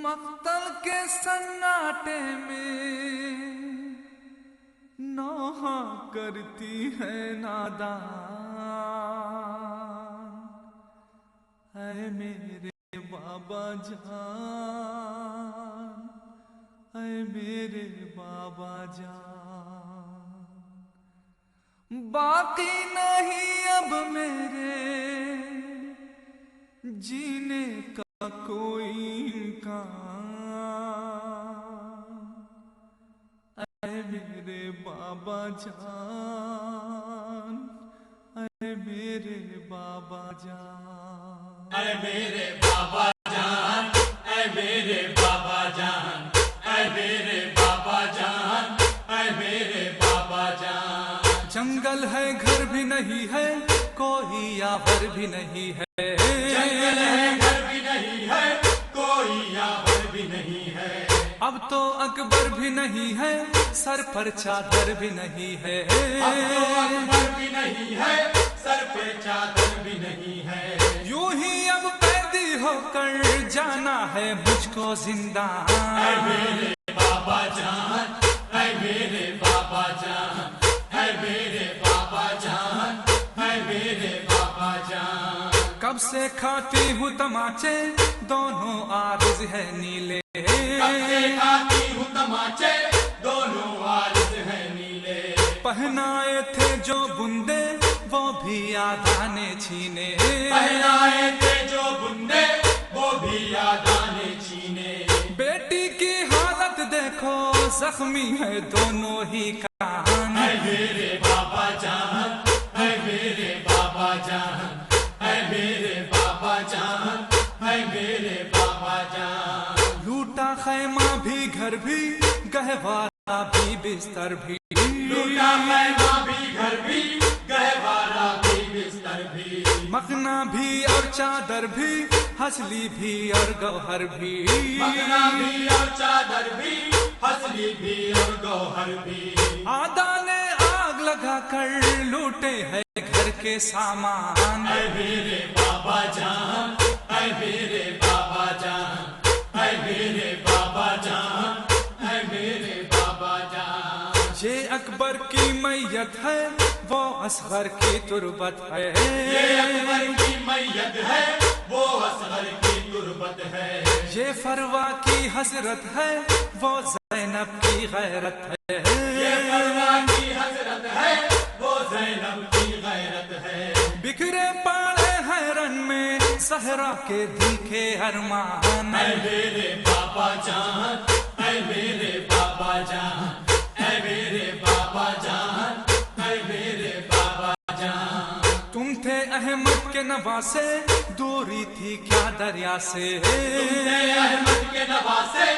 مقتل کے سناٹے میں نوحہ کرتی ہے نادان، اے میرے بابا جان، اے میرے بابا جان، باقی نہیں اب میرے جینے کا کوئی امکان، اے میرے بابا جان، اے میرے بابا جان، اے میرے بابا جان، اے میرے بابا جان، اے میرے بابا جان، اے میرے بابا جان۔ جنگل ہے گھر بھی نہیں ہے، کوئی یاور بھی نہیں ہے، جنگل ہے گھر بھی نہیں ہے، کوئی یاور بھی نہیں ہے، اب تو اکبر بھی نہیں ہے، سر پر چادر بھی نہیں ہے، اب تو اکبر بھی نہیں ہے، سر پہ چادر بھی نہیں ہے، یوں ہی اب قیدی ہو کر جانا ہے مجھ کو زندان، اے میرے بابا جان، اے میرے بابا جان، اے میرے بابا جان، اے میرے بابا جان۔ کب سے کھاتی ہوں تماچے دونوں عارض ہے نیلے، کب سے کھاتی ہوں تماچے دونوں عارض ہیں نیلے، پہنائے تھے جو بندے وہ بھی آدھا نے چھینے، پہنائے تھے جو بندے وہ بھی یادانے چھینے، بیٹی کی حالت دیکھو زخمی ہے دونوں ہی کان، اے میرے بابا جان، اے میرے بابا جان، اے میرے بابا جان، اے میرے بابا جان۔ لوٹا خیمہ بھی گھر بھی گہوارہ بھی بستر بھی، لوٹا خیمہ بھی گھر بھی گہوارہ بھی بستر بھی، مکھنا بھی اور چادر بھی ہسلی بھی اور گوہر بھی، مکھنا بھی اور چادر بھی، ہسلی بھی اور گوہر بھی، آدھا نے آگ لگا کر لوٹے ہے گھر کے سامان، اے میرے بابا جان، اے میرے بابا جان، اے میرے بابا جان، اے میرے بابا جان۔ یہ اکبر کی میت ہے وہ اصغر کی تربت ہے، یہ اکبر کی میت ہے وہ اصغر کی تربت ہے، یہ فروا کی حسرت ہے وہ زینب کی غیرت ہے، یہ فروا کی حسرت ہے وہ زینب کی غیرت ہے، بکھرے پڑے ہیں رن میں صحرا کے دل کے ارمان، اے میرے بابا جان، اے میرے بابا جان، اے میرے بابا جان، اے میرے بابا جان۔ تم تھے احمد کے نواسے دوری تھی کیا دریا سے، تم نے احمد کے نواسے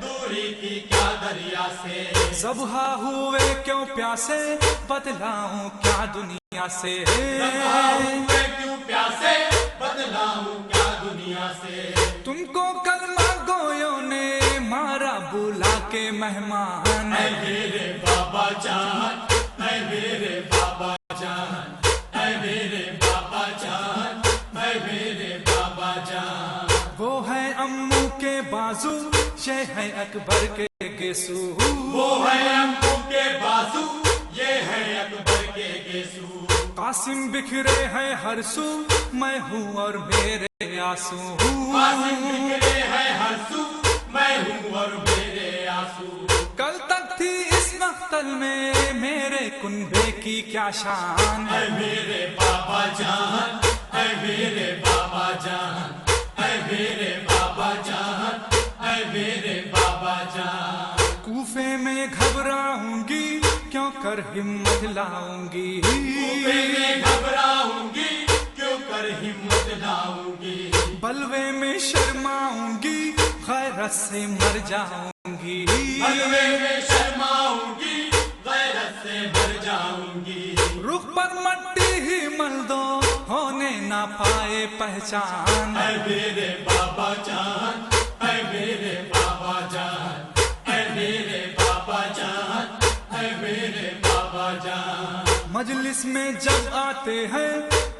دوری تھی کیا دریا سے، ذبح ہوئے کیوں پیاسے بدلاؤں کیا دنیا سے، ذبح ہوئے کیوں پیاسے بدلاؤں کیا دنیا سے، تم کو کلمہ گویوں نے مارا بلا کے مہمان، اے میرے بابا جان، اے میرے بابا جان، اے میرے بابا جان، اے میرے بابا جان۔ وہ ہے امو کے بازو یہ ہے اکبر کے گیسو، وہ ہے امو کے بازو یہ ہے اکبر کے گیسو، قاسم بکھرے ہیں ہر سو میں ہوں اور میرے آنسو، قاسم بکھرے ہیں ہر سو میں ہوں اور میرے آنسو، کل تک تھی اس مقتل میں میرے کنبے کی کیا شان، اے میرے بابا جان، اے میرے بابا جان، اے میرے بابا جان، اے میرے بابا جان۔ کوفے میں گھبراؤں گی کیوں کر ہمت لاؤں گی، کوفے میں گھبراؤں گی کیوں کر ہمت لاؤں گی، بلوے میں شرماؤں گی غیرت سے مر جاؤں گی، بلوے میں شرماؤں گی غیرت سے مر جاؤں گی، رخ پر مٹی ہی مل دو ہونے نہ پائے پہچان، اے میرے بابا جان، اے میرے بابا جان، اے میرے بابا جان، اے میرے بابا جان۔ مجلس میں جب آتے ہیں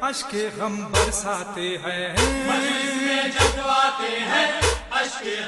اشک غم برساتے ہیں، مجلس میں جب آتے ہیں اشک